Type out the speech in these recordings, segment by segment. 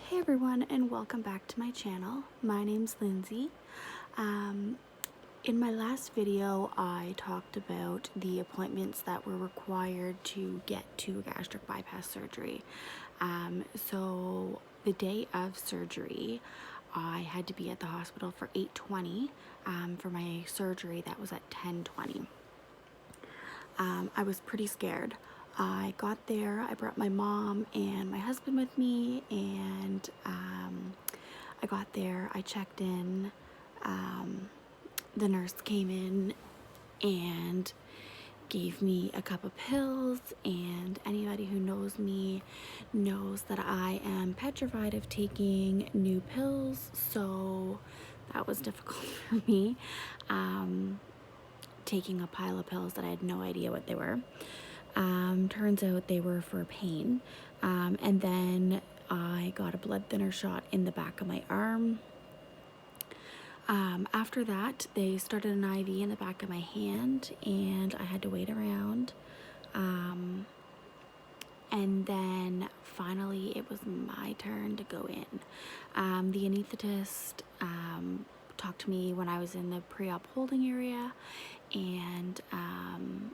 Hey everyone, and welcome back to my channel. My name's Lindsay. In my last video, I talked about the appointments that were required to get to gastric bypass surgery. So the day of surgery, I had to be at the hospital for 8:20 for my surgery that was at 10:20. I was pretty scared. I got there, I brought my mom and my husband with me, and I got there, I checked in, the nurse came in and gave me a cup of pills, and anybody who knows me knows that I am petrified of taking new pills, so that was difficult for me, taking a pile of pills that I had no idea what they were. Turns out they were for pain. And then I got a blood thinner shot in the back of my arm. After that, they started an IV in the back of my hand, and I had to wait around. And then finally it was my turn to go in. The anesthetist talked to me when I was in the pre-op holding area, and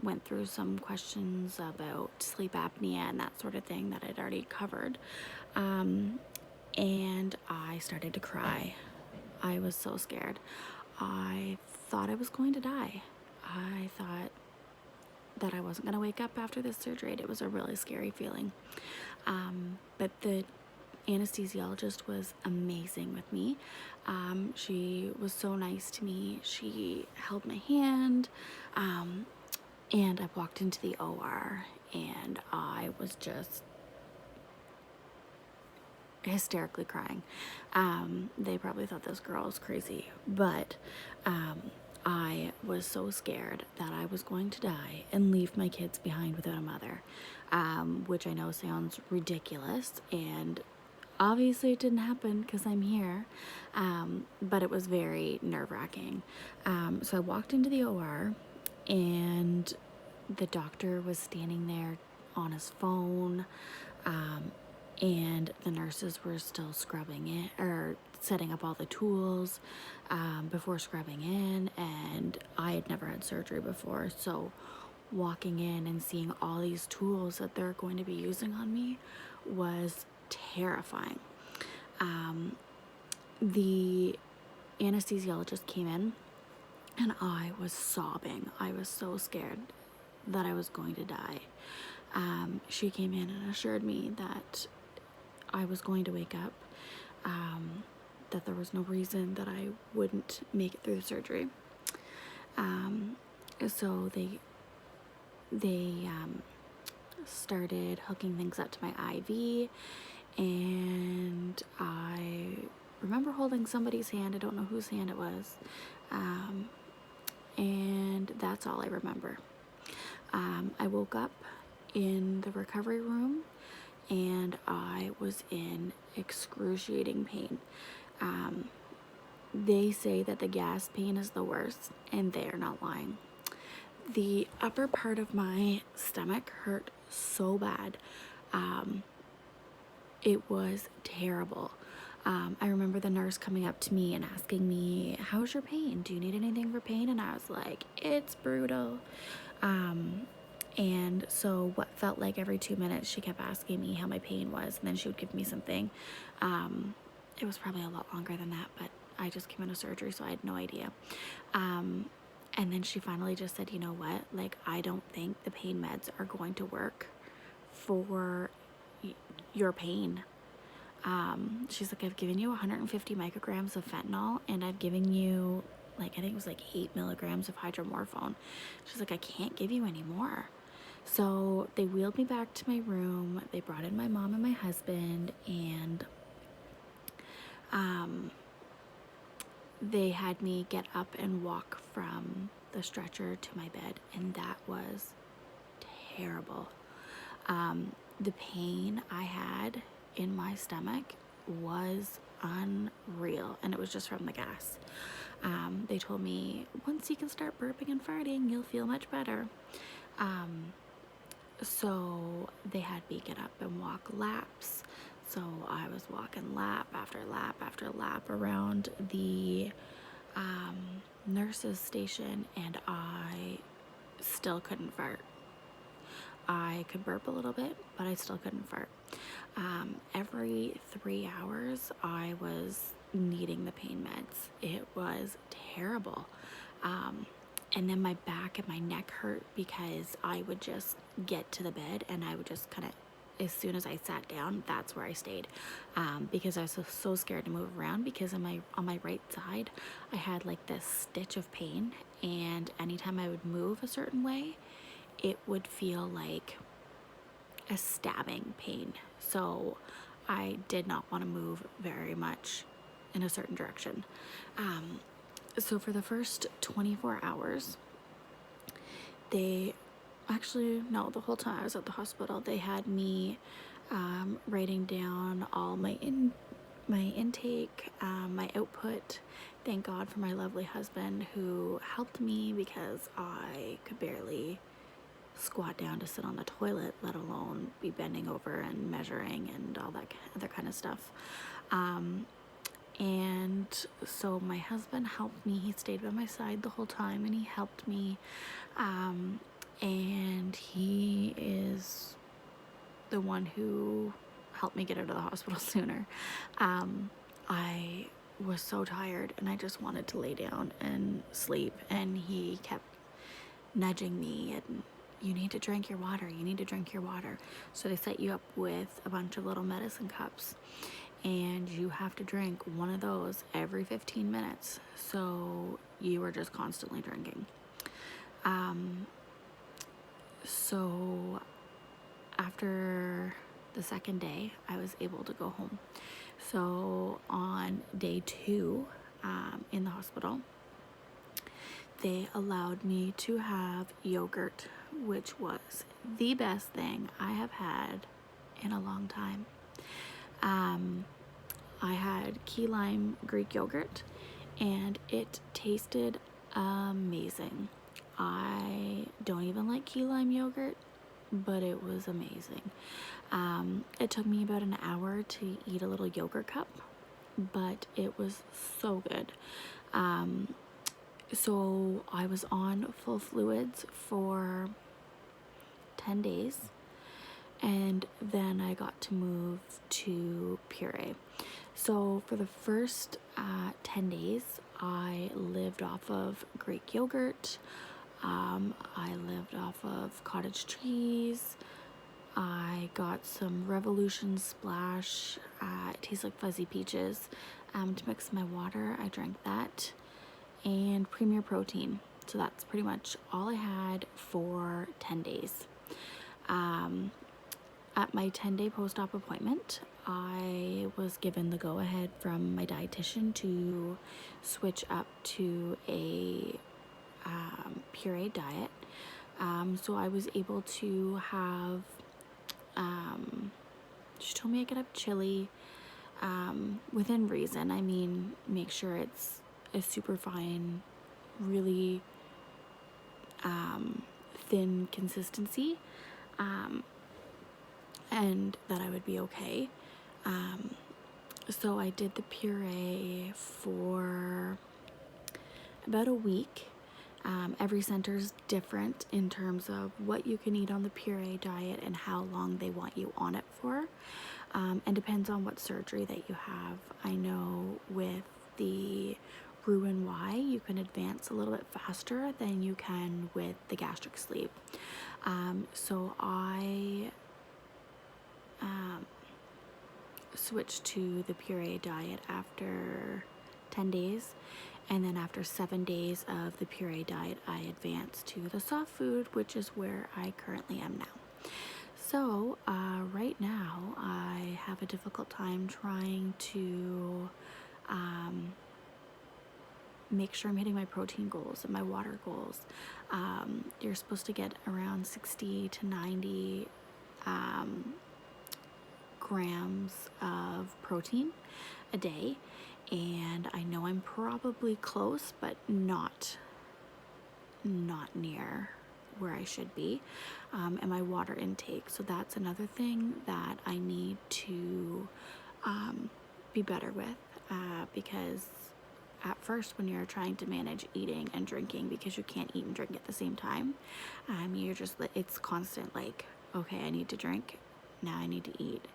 went through some questions about sleep apnea and that sort of thing that I'd already covered. And I started to cry. I was so scared. I thought I was going to die. I thought that I wasn't going to wake up after this surgery. It was a really scary feeling. But the anesthesiologist was amazing with me. She was so nice to me. She held my hand, and I walked into the OR, and I was just hysterically crying. They probably thought this girl was crazy, but I was so scared that I was going to die and leave my kids behind without a mother, which I know sounds ridiculous, and obviously it didn't happen because I'm here, but it was very nerve-wracking. So I walked into the OR, and the doctor was standing there on his phone, and the nurses were still scrubbing it, or setting up all the tools before scrubbing in, and I had never had surgery before, so walking in and seeing all these tools that they're going to be using on me was terrifying. The anesthesiologist came in, and I was sobbing. I was so scared that I was going to die. She came in and assured me that I was going to wake up, that there was no reason that I wouldn't make it through the surgery. So they started hooking things up to my IV, and I remember holding somebody's hand. I don't know whose hand it was, and that's all I remember. I woke up in the recovery room, and I was in excruciating pain. They say that the gas pain is the worst, and they are not lying. The upper part of my stomach hurt so bad. It was terrible. I remember the nurse coming up to me and asking me, "How's your pain? Do you need anything for pain?" And I was like, "It's brutal." And so what felt like every 2 minutes, she kept asking me how my pain was, and then she would give me something. It was probably a lot longer than that, but I just came out of surgery, so I had no idea. And then she finally just said, "You know what, like, I don't think the pain meds are going to work for your pain." She's like, "I've given you 150 micrograms of fentanyl, and I've given you, like, I think it was like 8 milligrams of hydromorphone." She's like, "I can't give you any more." So they wheeled me back to my room. They brought in my mom and my husband, and they had me get up and walk from the stretcher to my bed, and that was terrible. The pain I had in my stomach was unreal, and it was just from the gas. They told me, once you can start burping and farting, you'll feel much better. So they had me get up and walk laps So I was walking lap after lap after lap around the nurse's station, and I still couldn't fart. I could burp a little bit, but I still couldn't fart. Every 3 hours, I was needing the pain meds. It was terrible. And then my back and my neck hurt because I would just get to the bed and I would just kind of, as soon as I sat down, that's where I stayed, because I was so scared to move around, because on my right side I had like this stitch of pain, and anytime I would move a certain way, it would feel like a stabbing pain. So I did not want to move very much in a certain direction. So for the first 24 hours, the whole time I was at the hospital, they had me writing down all my intake, my output. Thank God for my lovely husband who helped me, because I could barely squat down to sit on the toilet, let alone be bending over and measuring and all that other kind of stuff. And so my husband helped me. He stayed by my side the whole time and he helped me. And he is the one who helped me get out of the hospital sooner. I was so tired and I just wanted to lay down and sleep, and he kept nudging me and, you need to drink your water, you need to drink your water. So they set you up with a bunch of little medicine cups, and you have to drink one of those every 15 minutes. So you were just constantly drinking. So after the second day, I was able to go home. So on day 2, in the hospital, they allowed me to have yogurt, which was the best thing I have had in a long time. I had key lime Greek yogurt, and it tasted amazing. I don't even like key lime yogurt, but it was amazing. It took me about an hour to eat a little yogurt cup, but it was so good. So I was on full fluids for 10 days, and then I got to move to puree. So for the first 10 days, I lived off of Greek yogurt. I lived off of cottage cheese. I got some Revolution Splash. It tastes like fuzzy peaches. To mix my water, I drank that. And Premier Protein. So that's pretty much all I had for 10 days. At my 10-day post-op appointment, I was given the go-ahead from my dietitian to switch up to a puree diet. So I was able to have, she told me I could have chili, within reason. I mean, make sure it's a super fine, really thin consistency, and that I would be okay. So I did the puree for about a week. Every center's different in terms of what you can eat on the puree diet and how long they want you on it for, and depends on what surgery that you have. I know with the roux and why you can advance a little bit faster than you can with the gastric sleeve. So I switched to the puree diet after 10 days, and then after 7 days of the puree diet, I advanced to the soft food, which is where I currently am now. So right now I have a difficult time trying to make sure I'm hitting my protein goals and my water goals. You're supposed to get around 60 to 90 grams of protein a day, and I know I'm probably close, but not near where I should be. And my water intake, so that's another thing that I need to be better with, because at first when you're trying to manage eating and drinking, because you can't eat and drink at the same time, you're just, it's constant, like, okay, I need to drink, now I need to eat,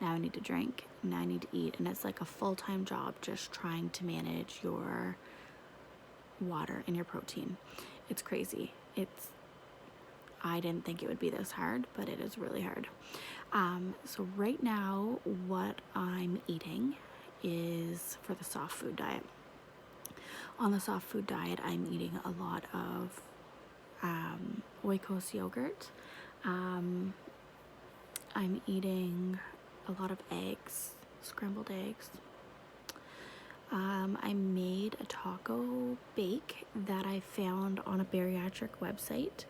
now I need to drink, now I need to eat, and it's like a full-time job just trying to manage your water and your protein. It's crazy. I didn't think it would be this hard, but it is really hard. So right now what I'm eating is for the soft food diet. On the soft food diet, I'm eating a lot of Oikos yogurt. I'm eating a lot of eggs, scrambled eggs. I made a taco bake that I found on a bariatric website,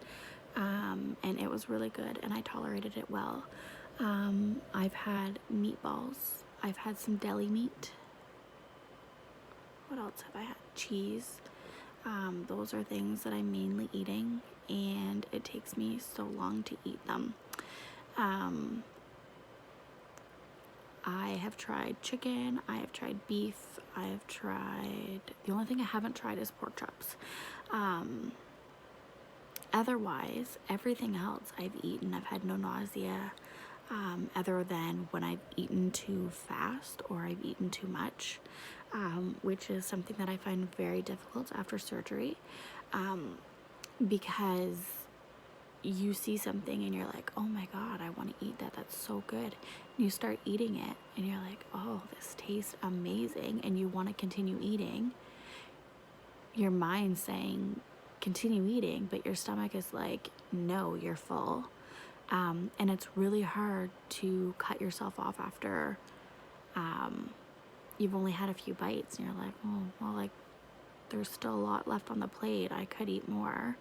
and it was really good, and I tolerated it well. I've had meatballs. I've had some deli meat. What else have I had? Cheese. Those are things that I'm mainly eating, and it takes me so long to eat them. I have tried chicken, I have tried beef, I have tried, the only thing I haven't tried is pork chops. Otherwise, everything else I've eaten. I've had no nausea, other than when I've eaten too fast or I've eaten too much, which is something that I find very difficult after surgery, because you see something and you're like, oh my god, I want to eat that, that's so good. And you start eating it and you're like, oh, this tastes amazing, and you want to continue eating. Your mind's saying continue eating, but your stomach is like, no, you're full. And it's really hard to cut yourself off after you've only had a few bites, and you're like, oh, well, like, there's still a lot left on the plate, I could eat more.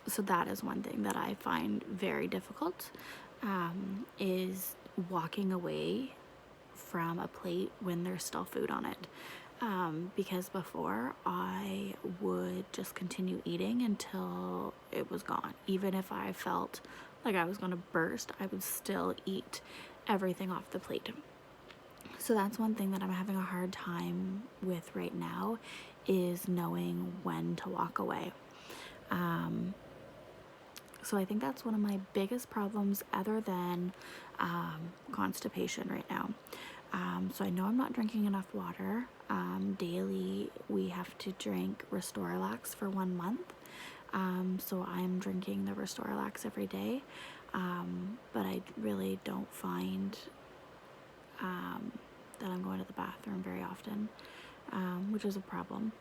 So that is one thing that I find very difficult, is walking away from a plate when there's still food on it. Because before, I would just continue eating until it was gone. Even if I felt like I was going to burst, I would still eat everything off the plate. So that's one thing that I'm having a hard time with right now, is knowing when to walk away. So I think that's one of my biggest problems, other than constipation right now. So I know I'm not drinking enough water. Daily we have to drink Restorelax for 1 month. So I'm drinking the Restorelax every day. But I really don't find that I'm going to the bathroom very often, which is a problem.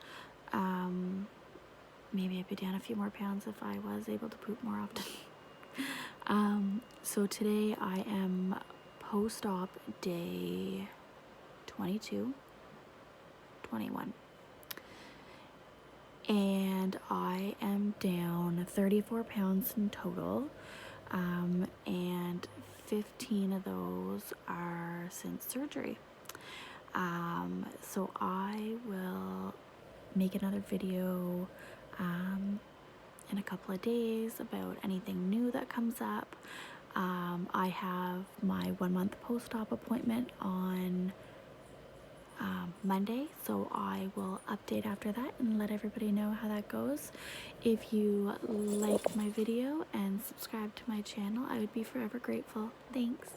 Maybe I'd be down a few more pounds if I was able to poop more often. So today I am post-op day 22, 21. And I am down 34 pounds in total. And 15 of those are since surgery. So I will make another video in a couple of days about anything new that comes up. I have my 1 month post-op appointment on Monday, so I will update after that and let everybody know how that goes. If you like my video and subscribe to my channel, I would be forever grateful. Thanks.